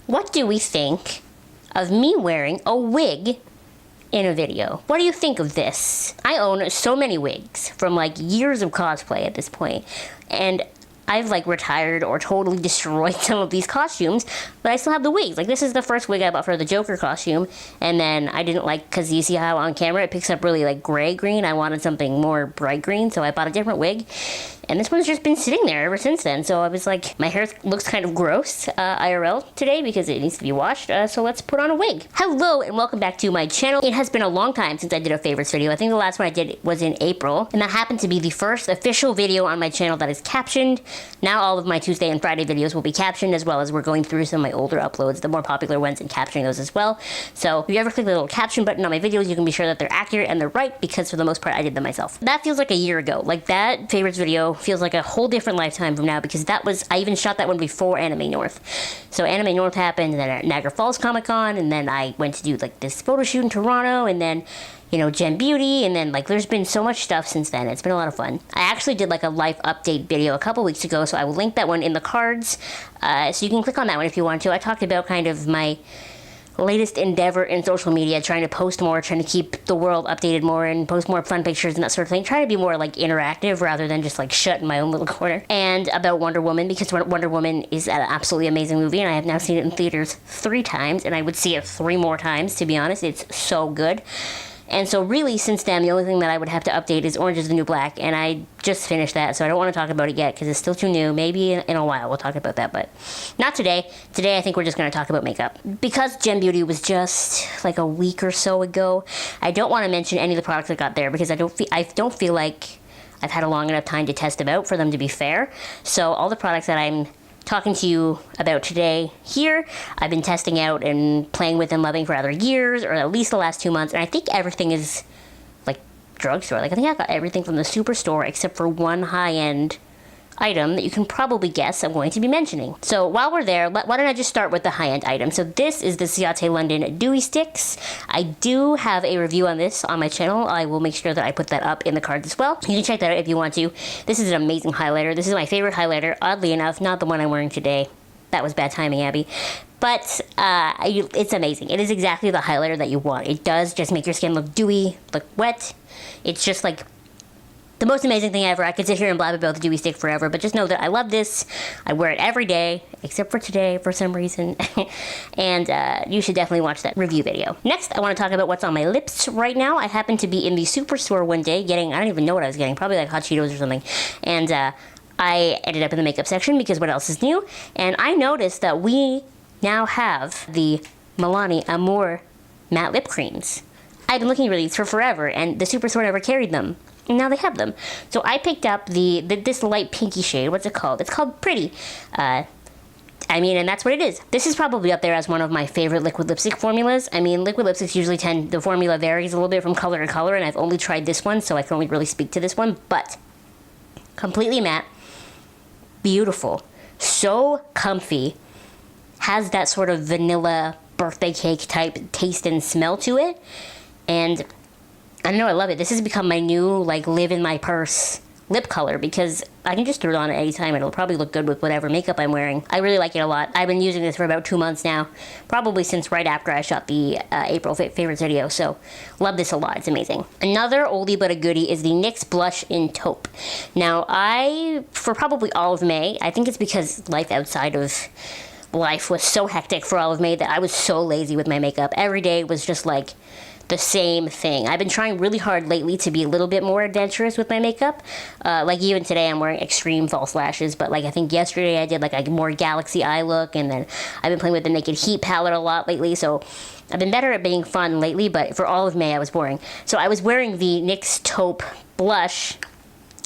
What do we think of me wearing a wig in a video? What do you think of this? I own so many wigs from like years of cosplay at this point, and I've like retired or totally destroyed some of these costumes, but I still have the wigs. Like this is the first wig I bought for the Joker costume, and then I didn't like, because you see how on camera it picks up really like gray green. I wanted something more bright green, so I bought a different wig. And this one's just been sitting there ever since then. So I was like, my hair looks kind of gross IRL today because it needs to be washed. So let's put on a wig. Hello and welcome back to my channel. It has been a long time since I did a favorites video. I think the last one I did was in April. And that happened to be the first official video on my channel that is captioned. Now all of my Tuesday and Friday videos will be captioned, as well as we're going through some of my older uploads, the more popular ones, and captioning those as well. So if you ever click the little caption button on my videos, you can be sure that they're accurate and they're right, because for the most part I did them myself. That feels like a year ago. Like that favorites video feels like a whole different lifetime from now, because that was, I even shot that one before Anime North. So Anime North happened, and then at Niagara Falls Comic Con, and then I went to do like this photo shoot in Toronto, and then, you know, Gem Beauty, and then like there's been so much stuff since then. It's been a lot of fun. I actually did like a life update video a couple weeks ago, so I will link that one in the cards, so you can click on that one if you want to. I talked about kind of my latest endeavor in social media, trying to post more, trying to keep the world updated more, and post more fun pictures and that sort of thing, trying to be more like interactive rather than just like shut in my own little corner. And about Wonder Woman, because Wonder Woman is an absolutely amazing movie, and I have now seen it in theaters 3 times, and I would see it 3 more times, to be honest. It's so good. And so really, since then, the only thing that I would have to update is Orange is the New Black, and I just finished that, so I don't want to talk about it yet, because it's still too new. Maybe in a while we'll talk about that, but not today. Today I think we're just going to talk about makeup. Because Gem Beauty was just like a week or so ago, I don't want to mention any of the products I got there, because I don't feel like I've had a long enough time to test them out for them to be fair. So all the products that I'm talking to you about today here, I've been testing out and playing with and loving for other years, or at least the last 2 months, and I think everything is like drugstore. Like I think I got everything from the Superstore except for one high-end item that you can probably guess I'm going to be mentioning. So while we're there, why don't I just start with the high-end item. So this is the Ciate London Dewy Sticks. I do have a review on this on my channel. I will make sure that I put that up in the cards as well. You can check that out if you want to. This is an amazing highlighter. This is my favorite highlighter, oddly enough, not the one I'm wearing today. That was bad timing, Abby. But it's amazing. It is exactly the highlighter that you want. It does just make your skin look dewy, look wet. It's just like the most amazing thing ever. I could sit here and blab about the Dewy Stick forever, but just know that I love this. I wear it every day, except for today for some reason. And you should definitely watch that review video. Next, I want to talk about what's on my lips right now. I happened to be in the Superstore one day getting, I don't even know what I was getting, probably like hot Cheetos or something. And I ended up in the makeup section because what else is new? And I noticed that we now have the Milani Amour matte lip creams. I've been looking for these for forever, and the Superstore never carried them. And now they have them. So I picked up this light pinky shade. What's it called? It's called Pretty. I mean, and that's what it is. This is probably up there as one of my favorite liquid lipstick formulas. I mean, liquid lipsticks usually the formula varies a little bit from color to color, and I've only tried this one, so I can only really speak to this one. But completely matte, beautiful, so comfy, has that sort of vanilla birthday cake type taste and smell to it, and I don't know, I love it. This has become my new, like, live in my purse lip color, because I can just throw it on at any time. It'll probably look good with whatever makeup I'm wearing. I really like it a lot. I've been using this for about 2 months now, probably since right after I shot the April favorites video, so love this a lot. It's amazing. Another oldie but a goodie is the NYX Blush in Taupe. Now, for probably all of May, I think it's because life outside of life was so hectic for all of May that I was so lazy with my makeup. Every day was just like the same thing. I've been trying really hard lately to be a little bit more adventurous with my makeup. Like even today I'm wearing extreme false lashes, but like I think yesterday I did like a more galaxy eye look, and then I've been playing with the Naked Heat palette a lot lately, so I've been better at being fun lately, but for all of May I was boring. So I was wearing the NYX Taupe blush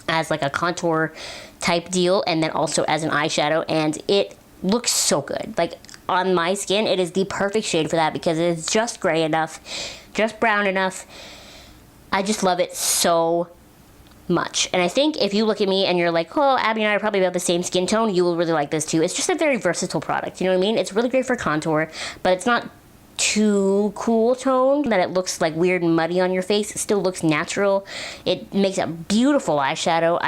as like a contour type deal, and then also as an eyeshadow, and it looks so good. Like on my skin, it is the perfect shade for that, because it is just gray enough, just brown enough. I just love it so much. And I think if you look at me and you're like, oh, Abby and I are probably about the same skin tone, you will really like this too. It's just a very versatile product, you know what I mean? It's really great for contour, but it's not too cool tone that it looks like weird and muddy on your face. It still looks natural. It makes a beautiful eyeshadow.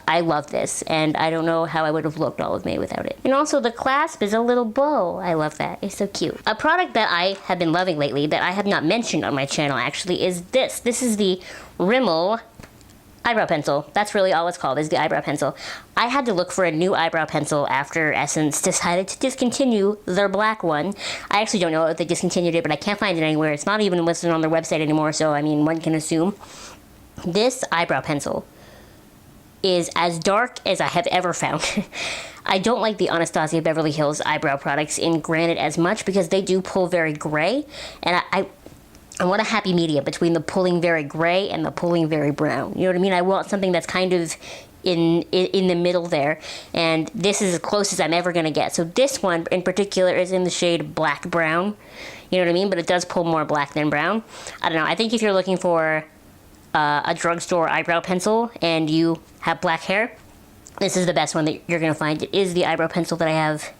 I love this, and I don't know how I would have looked Olive May without it. And also the clasp is a little bow. I love that. It's so cute. A product that I have been loving lately that I have not mentioned on my channel actually is this. This is the Rimmel eyebrow pencil. That's really all it's called, is the eyebrow pencil. I had to look for a new eyebrow pencil after Essence decided to discontinue their black one. I actually don't know if they discontinued it, but I can't find it anywhere. It's not even listed on their website anymore, so I mean, one can assume. This eyebrow pencil is as dark as I have ever found. I don't like the Anastasia Beverly Hills eyebrow products in Granite as much because they do pull very gray, and I want a happy medium between the pulling very gray and the pulling very brown. You know what I mean? I want something that's kind of in the middle there, and this is as close as I'm ever going to get. So this one in particular is in the shade black brown. You know what I mean? But it does pull more black than brown. I don't know. I think if you're looking for a drugstore eyebrow pencil and you have black hair, this is the best one that you're going to find. It is the eyebrow pencil that I have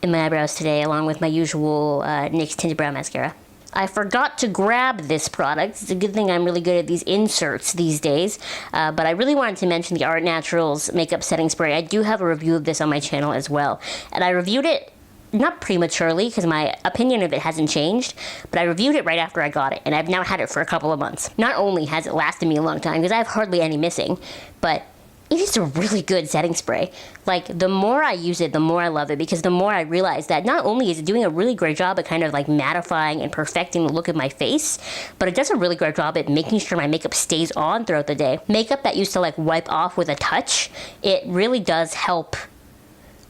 in my eyebrows today, along with my usual NYX Tinted Brow Mascara. I forgot to grab this product. It's a good thing I'm really good at these inserts these days. But I really wanted to mention the Art Naturals Makeup Setting Spray. I do have a review of this on my channel as well. And I reviewed it not prematurely, because my opinion of it hasn't changed, but I reviewed it right after I got it, and I've now had it for a couple of months. Not only has it lasted me a long time, because I have hardly any missing, but it is a really good setting spray. Like, the more I use it, the more I love it, because the more I realize that not only is it doing a really great job at kind of like mattifying and perfecting the look of my face, but it does a really great job at making sure my makeup stays on throughout the day. Makeup that used to like wipe off with a touch, it really does help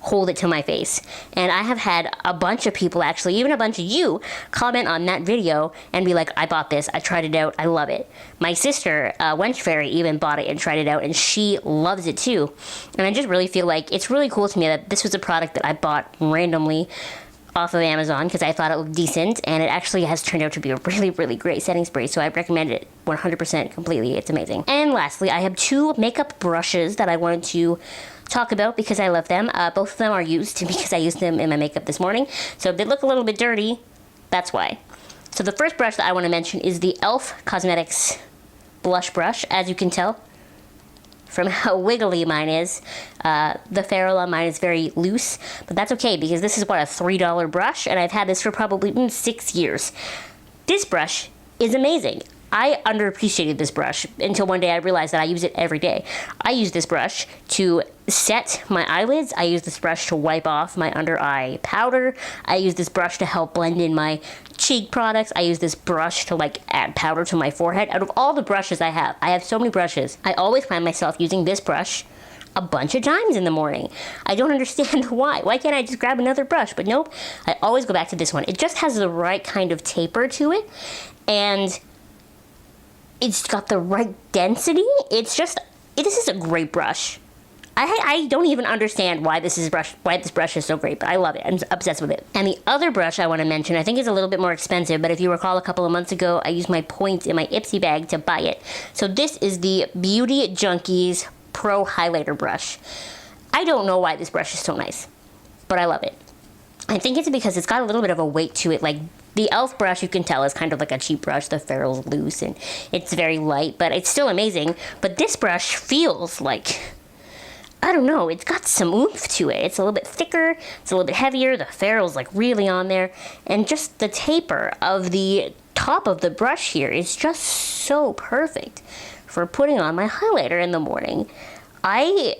hold it to my face. And I have had a bunch of people, actually, even a bunch of you, comment on that video and be like, I bought this, I tried it out, I love it. My sister, Wench Fairy, even bought it and tried it out, and she loves it too. And I just really feel like it's really cool to me that this was a product that I bought randomly off of Amazon because I thought it looked decent, and it actually has turned out to be a really, really great setting spray, so I recommend it 100% completely. It's amazing. And lastly, I have two makeup brushes that I wanted to talk about because I love them. Both of them are used because I used them in my makeup this morning, so if they look a little bit dirty, that's why. So the first brush that I want to mention is the e.l.f. Cosmetics blush brush. As you can tell from how wiggly mine is, the ferrule on mine is very loose, but that's okay because this is what, a $3 brush, and I've had this for probably 6 years. This brush is amazing. I underappreciated this brush until one day I realized that I use it every day. I use this brush to set my eyelids. I use this brush to wipe off my under eye powder. I use this brush to help blend in my cheek products. I use this brush to like add powder to my forehead. Out of all the brushes I have so many brushes. I always find myself using this brush a bunch of times in the morning. I don't understand why. Why can't I just grab another brush? But nope, I always go back to this one. It just has the right kind of taper to it, and it's got the right density. This is a great brush. I don't even understand why this brush is so great, but I love it. I'm obsessed with it. And the other brush I want to mention, I think is a little bit more expensive, but if you recall a couple of months ago, I used my points in my Ipsy bag to buy it. So this is the Beauty Junkies Pro Highlighter Brush. I don't know why this brush is so nice, but I love it. I think it's because it's got a little bit of a weight to it. Like, the e.l.f. brush, you can tell, is kind of like a cheap brush. The ferrule's loose and it's very light, but it's still amazing. But this brush feels like, I don't know, it's got some oomph to it. It's a little bit thicker, it's a little bit heavier, the ferrule's like really on there, and just the taper of the top of the brush here is just so perfect for putting on my highlighter in the morning. I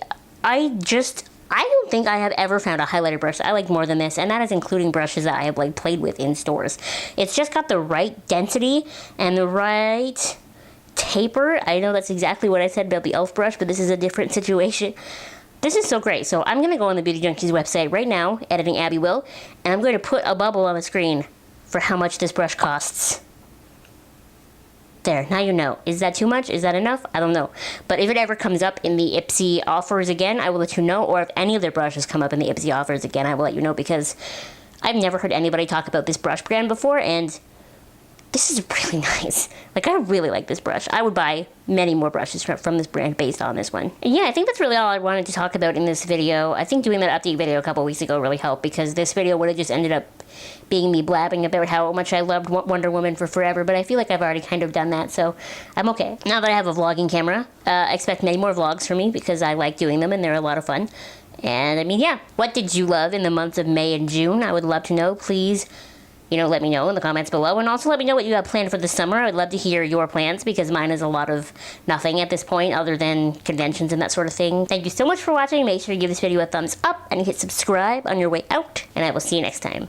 don't think I have ever found a highlighter brush that I like more than this, and that is including brushes that I have like played with in stores. It's just got the right density and the right taper. I know that's exactly what I said about the e.l.f. brush, but this is a different situation. This is so great. So I'm going to go on the Beauty Junkies website right now, editing Abby Will, and I'm going to put a bubble on the screen for how much this brush costs. There, now you know. Is that too much? Is that enough? I don't know. But if it ever comes up in the Ipsy offers again, I will let you know. Or if any of their brushes come up in the Ipsy offers again, I will let you know, because I've never heard anybody talk about this brush brand before, and this is really nice. Like, I really like this brush. I would buy many more brushes from this brand based on this one. And yeah, I think that's really all I wanted to talk about in this video. I think doing that update video a couple weeks ago really helped, because this video would have just ended up being me blabbing about how much I loved Wonder Woman for forever, but I feel like I've already kind of done that, so I'm okay. Now that I have a vlogging camera, expect many more vlogs from me, because I like doing them and they're a lot of fun. And I mean, yeah, what did you love in the months of May and June? I would love to know. Please, let me know in the comments below, and also let me know what you have planned for the summer. I'd love to hear your plans, because mine is a lot of nothing at this point other than conventions and that sort of thing. Thank you so much for watching. Make sure to give this video a thumbs up and hit subscribe on your way out, and I will see you next time.